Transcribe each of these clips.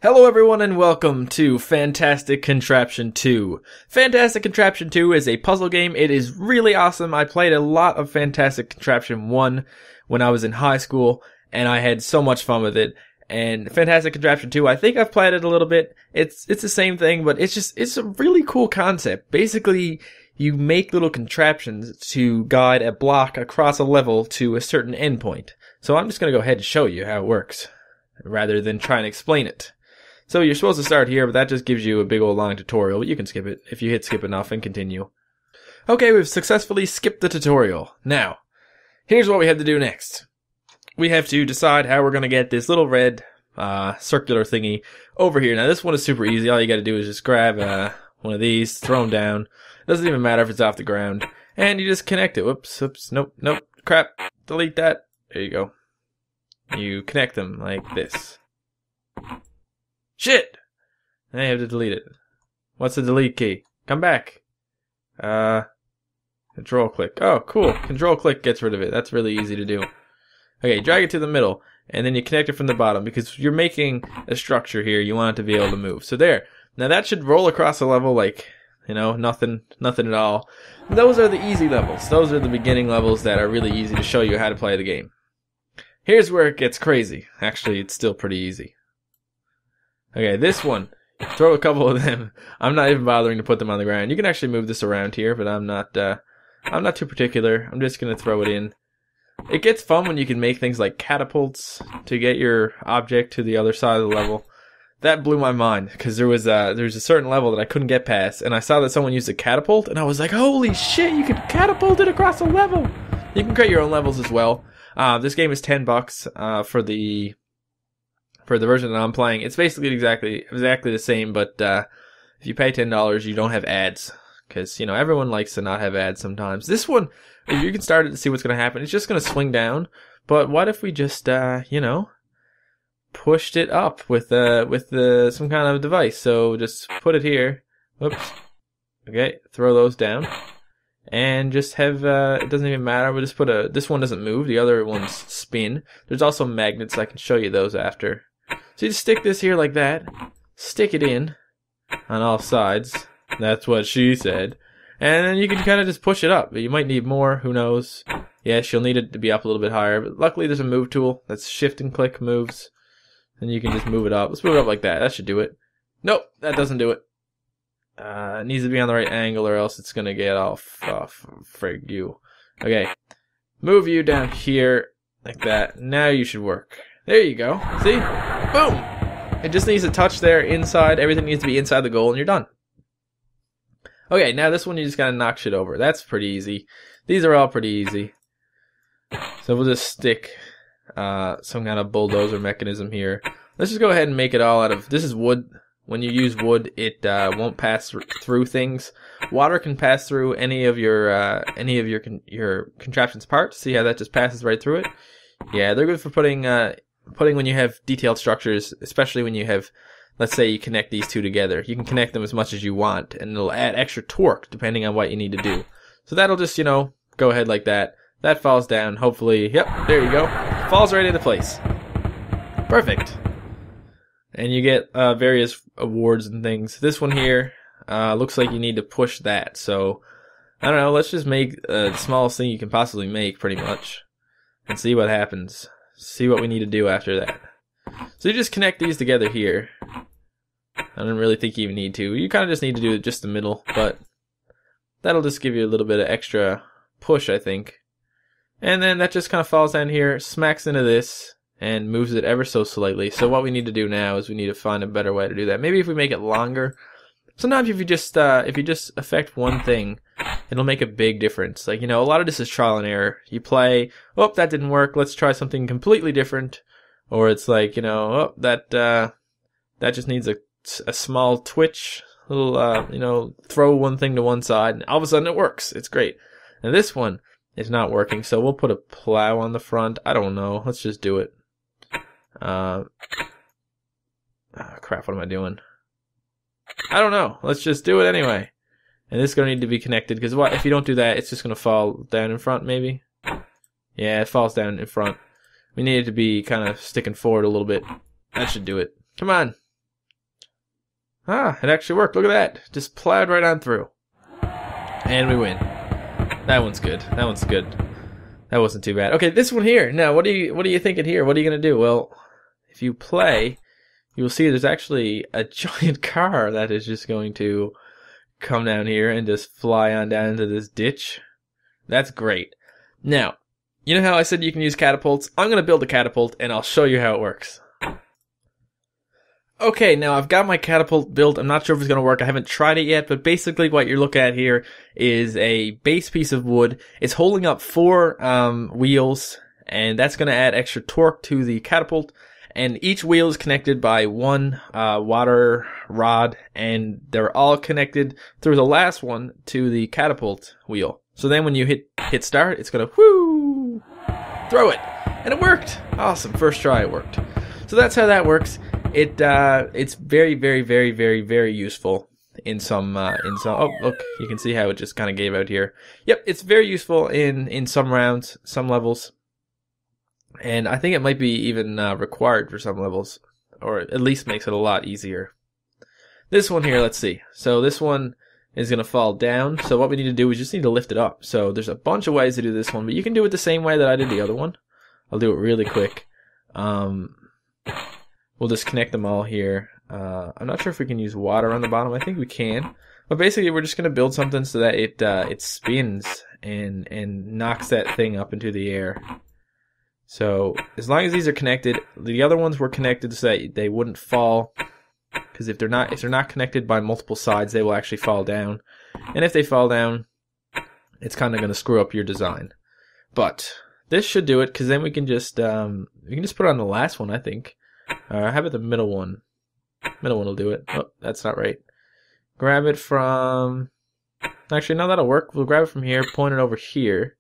Hello everyone and welcome to Fantastic Contraption 2. Fantastic Contraption 2 is a puzzle game. It is really awesome. I played a lot of Fantastic Contraption 1 when I was in high school, and I had so much fun with it. And Fantastic Contraption 2, I think I've played it a little bit. It's the same thing, but it's a really cool concept. Basically, you make little contraptions to guide a block across a level to a certain endpoint. So I'm just going to go ahead and show you how it works, rather than try and explain it. So you're supposed to start here, but that just gives you a big old long tutorial, but you can skip it if you hit skip enough and continue. Okay, we've successfully skipped the tutorial. Now, here's what we have to do next. We have to decide how we're going to get this little red circular thingy over here. Now, this one is super easy. All you got to do is just grab one of these, throw them down. Doesn't even matter if it's off the ground. And you just connect it. Whoops, nope, crap. Delete that. There you go. You connect them like this. Shit! Now you have to delete it. What's the delete key? Come back. Control click. Oh, cool. Control click gets rid of it. That's really easy to do. Okay, drag it to the middle, and then you connect it from the bottom, because you're making a structure here. You want it to be able to move. So there. Now that should roll across the level like, you know, nothing at all. Those are the easy levels. Those are the beginning levels that are really easy to show you how to play the game. Here's where it gets crazy. Actually, it's still pretty easy. Okay, this one, throw a couple of them. I'm not even bothering to put them on the ground. You can actually move this around here, but I'm not too particular. I'm just gonna throw it in. It gets fun when you can make things like catapults to get your object to the other side of the level. That blew my mind, because there was a certain level that I couldn't get past, and I saw that someone used a catapult, and I was like, holy shit, you can catapult it across a level! You can create your own levels as well. This game is $10 for the version that I'm playing. It's basically exactly the same, but if you pay $10, you don't have ads, because, you know, everyone likes to not have ads sometimes. This one, if you can start it to see what's going to happen, it's just going to swing down. But what if we just, you know, pushed it up with some kind of device? So just put it here. Whoops. Okay, throw those down. And just have, it doesn't even matter, we'll just put this one doesn't move, the other ones spin. There's also magnets, I can show you those after. So you just stick this here like that, stick it in on all sides, that's what she said, and then you can kind of just push it up. You might need more, who knows. Yes, you'll need it to be up a little bit higher, but luckily there's a move tool, that's shift and click moves, and you can just move it up. Let's move it up like that, that should do it. Nope, that doesn't do it. It needs to be on the right angle or else it's going to get off. Oh, frig you. Okay. Move you down here like that. Now you should work. There you go. See? Boom! It just needs to touch there inside. Everything needs to be inside the goal and you're done. Okay, now this one you just got to knock shit over. That's pretty easy. These are all pretty easy. So we'll just stick some kind of bulldozer mechanism here. Let's just go ahead and make it all out of... This is wood. When you use wood, it won't pass through things. Water can pass through any of your contraption's parts. See how that just passes right through it? Yeah, they're good for putting when you have detailed structures, especially when you have, let's say you connect these two together. You can connect them as much as you want, and it'll add extra torque depending on what you need to do. So that'll just, you know, go ahead like that. That falls down, hopefully. Yep, there you go. Falls right into place. Perfect. And you get various awards and things. This one here looks like you need to push that. So, I don't know, let's just make the smallest thing you can possibly make, pretty much. And see what happens. See what we need to do after that. So you just connect these together here. I don't really think you even need to. You kind of just need to do just the middle, but that'll just give you a little bit of extra push, I think. And then that just kind of falls down here, smacks into this, and moves it ever so slightly. So what we need to do now is we need to find a better way to do that. Maybe if we make it longer. Sometimes if you just affect one thing, it'll make a big difference. Like, you know, a lot of this is trial and error. You play, oh, that didn't work, let's try something completely different. Or it's like, you know, oh, that just needs a small twitch, little, you know, throw one thing to one side, and all of a sudden it works. It's great. And this one is not working, so we'll put a plow on the front. I don't know. Let's just do it. Oh, crap, what am I doing? I don't know. Let's just do it anyway. And this is going to need to be connected, because what if you don't do that, it's just going to fall down in front, maybe? Yeah, it falls down in front. We need it to be kind of sticking forward a little bit. That should do it. Come on. Ah, it actually worked. Look at that. Just plowed right on through. And we win. That one's good. That one's good. That wasn't too bad. Okay, this one here. Now, what are you thinking here? What are you going to do? Well, if you play, you will see there's actually a giant car that is just going to come down here and just fly on down into this ditch. That's great. Now, you know how I said you can use catapults? I'm going to build a catapult, and I'll show you how it works. Okay, now I've got my catapult built. I'm not sure if it's going to work. I haven't tried it yet, but basically what you're looking at here is a base piece of wood. It's holding up 4 wheels, and that's going to add extra torque to the catapult. And each wheel is connected by 1 water rod, and they're all connected through the last one to the catapult wheel. So then when you hit start, it's going to whoo, throw it. And it worked. Awesome. First try it worked. So that's how that works. It's very, very, very, very, very useful in some, oh, look, you can see how it just kind of gave out here. Yep, it's very useful in some rounds, some levels. And I think it might be even required for some levels, or at least makes it a lot easier. This one here, let's see. So this one is going to fall down. So what we need to do is just need to lift it up. So there's a bunch of ways to do this one, but you can do it the same way that I did the other one. I'll do it really quick. We'll just connect them all here. I'm not sure if we can use water on the bottom. I think we can. But basically, we're just going to build something so that it spins and knocks that thing up into the air. So as long as these are connected, the other ones were connected so that they wouldn't fall. Because if they're not connected by multiple sides, they will actually fall down. And if they fall down, it's kind of going to screw up your design. But this should do it, because then we can just put it on the last one, I think. How about the middle one? Middle one will do it. Oh, that's not right. Grab it from... Actually, no, that'll work. We'll grab it from here, point it over here,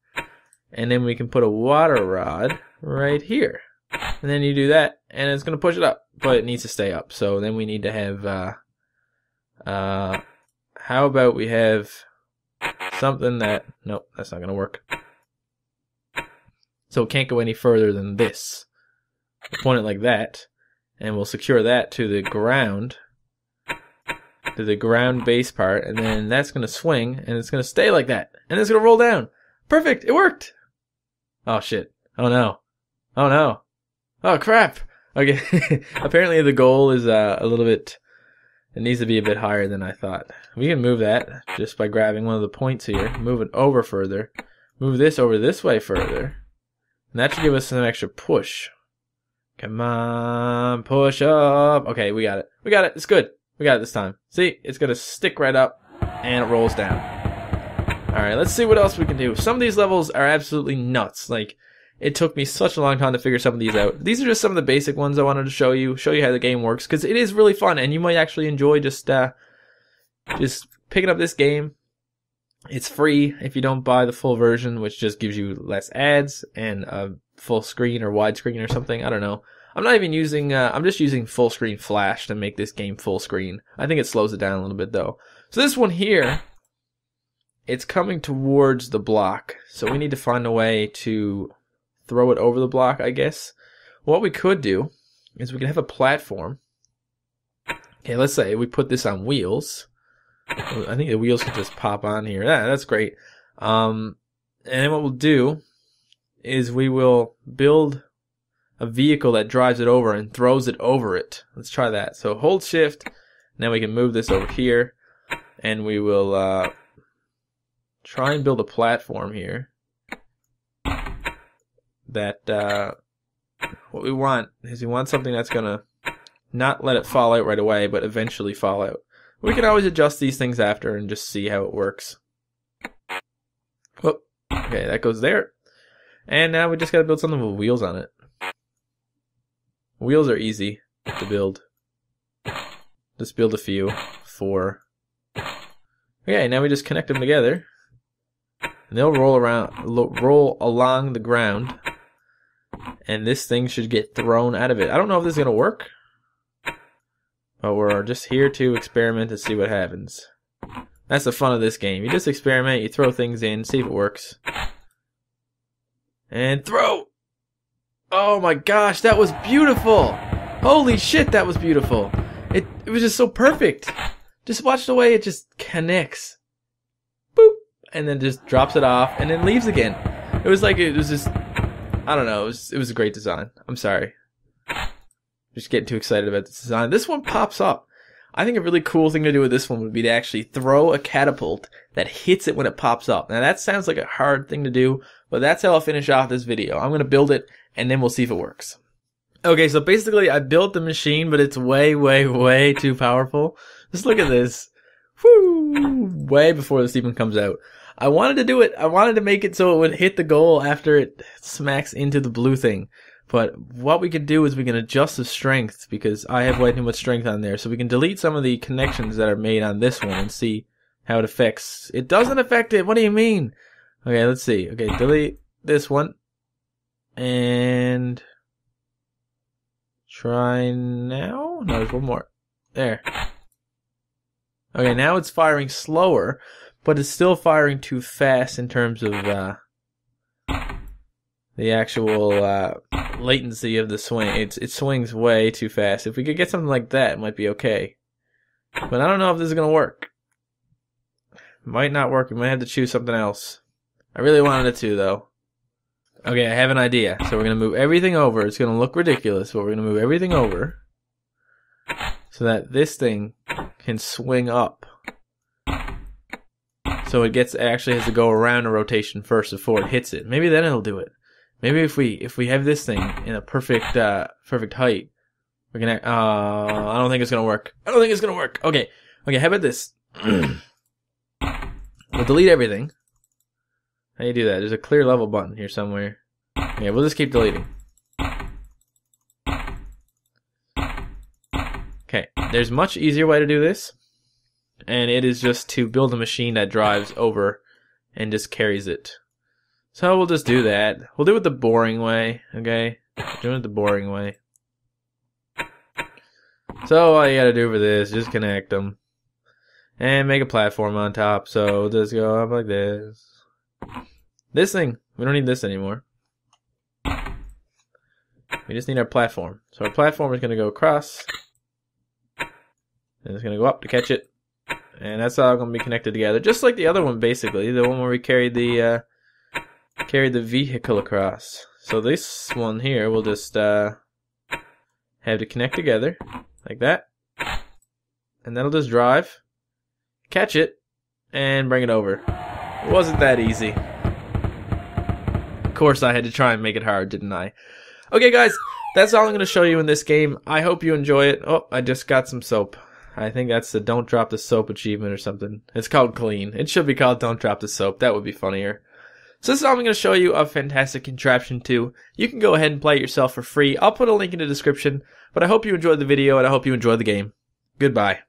and then we can put a water rod right here. And then you do that, and it's going to push it up, but it needs to stay up. So then we need to have... how about we have something that... Nope, that's not going to work. So it can't go any further than this. We'll point it like that, and we'll secure that to the ground base part, and then that's going to swing, and it's going to stay like that, and it's going to roll down. Perfect! It worked! Oh shit. Oh no. Oh no. Oh crap! Okay, apparently the goal is a little bit, it needs to be a bit higher than I thought. We can move that just by grabbing one of the points here, move it over further, move this over this way further, and that should give us some extra push. Come on, push up. Okay, we got it. We got it. It's good. We got it this time. See, it's going to stick right up, and it rolls down. Alright, let's see what else we can do. Some of these levels are absolutely nuts. Like, it took me such a long time to figure some of these out. These are just some of the basic ones I wanted to show you how the game works, because it is really fun, and you might actually enjoy just picking up this game. It's free if you don't buy the full version, which just gives you less ads and a full screen or widescreen or something. I don't know. I'm not even using, I'm just using full screen flash to make this game full screen. I think it slows it down a little bit though. So this one here, it's coming towards the block. So we need to find a way to throw it over the block, I guess. What we could do is we could have a platform. Okay, let's say we put this on wheels. I think the wheels can just pop on here. Yeah, that's great. And then what we'll do is we will build a vehicle that drives it over and throws it over it. Let's try that. So hold shift, and then we can move this over here, and we will try and build a platform here that what we want is we want something that's gonna not let it fall out right away, but eventually fall out. We can always adjust these things after and just see how it works. Whoop. Okay, that goes there. And now we just gotta build something with wheels on it. Wheels are easy to build. Just build a few. 4. Okay, now we just connect them together. And they'll roll along the ground. And this thing should get thrown out of it. I don't know if this is gonna work, but we're just here to experiment and see what happens. That's the fun of this game. You just experiment, you throw things in, see if it works. And throw! Oh my gosh, that was beautiful! Holy shit, that was beautiful! It was just so perfect. Just watch the way it just connects. Boop. And then just drops it off and then leaves again. It was just, I don't know, it was a great design. I'm sorry. Just getting too excited about this design. This one pops up. I think a really cool thing to do with this one would be to actually throw a catapult that hits it when it pops up. Now that sounds like a hard thing to do, but that's how I'll finish off this video. I'm going to build it and then we'll see if it works. Okay, so basically I built the machine, but it's way, way, way too powerful. Just look at this. Woo! Way before this even comes out. I wanted to do it. I wanted to make it so it would hit the goal after it smacks into the blue thing. But what we can do is we can adjust the strength because I have way too much strength on there. So we can delete some of the connections that are made on this one and see how it affects. It doesn't affect it. What do you mean? Okay, let's see. Okay, delete this one. And try now? No, there's one more. There. Okay, now it's firing slower, but it's still firing too fast in terms of the actual latency of the swing. It swings way too fast. If we could get something like that, it might be okay. But I don't know if this is going to work. Might not work. We might have to choose something else. I really wanted it to, though. Okay, I have an idea. So we're going to move everything over. It's going to look ridiculous, but we're going to move everything over so that this thing can swing up. So it actually has to go around a rotation first before it hits it. Maybe then it'll do it. Maybe if we have this thing in a perfect height, we're gonna. I don't think it's gonna work. I don't think it's gonna work. Okay. How about this? We'll delete everything. How do you do that? There's a clear level button here somewhere. Okay, we'll just keep deleting. Okay, there's a much easier way to do this, and it is just to build a machine that drives over and just carries it. So we'll just do that. We'll do it the boring way, okay? Doing it the boring way. So all you gotta do for this, just connect them. And make a platform on top, so we'll just go up like this. This thing, we don't need this anymore. We just need our platform. So our platform is gonna go across. And it's gonna go up to catch it. And that's all gonna be connected together. Just like the other one, basically. The one where we carried the vehicle across. So this one here will just have to connect together like that, and that'll just drive, catch it, and bring it over. It wasn't that easy. Of course I had to try and make it hard, didn't I? Okay guys, that's all I'm going to show you in this game. I hope you enjoy it. Oh, I just got some soap. I think that's the don't drop the soap achievement or something. It's called clean. It should be called don't drop the soap. That would be funnier. So this is all I'm going to show you of Fantastic Contraption 2. You can go ahead and play it yourself for free. I'll put a link in the description. But I hope you enjoyed the video and I hope you enjoyed the game. Goodbye.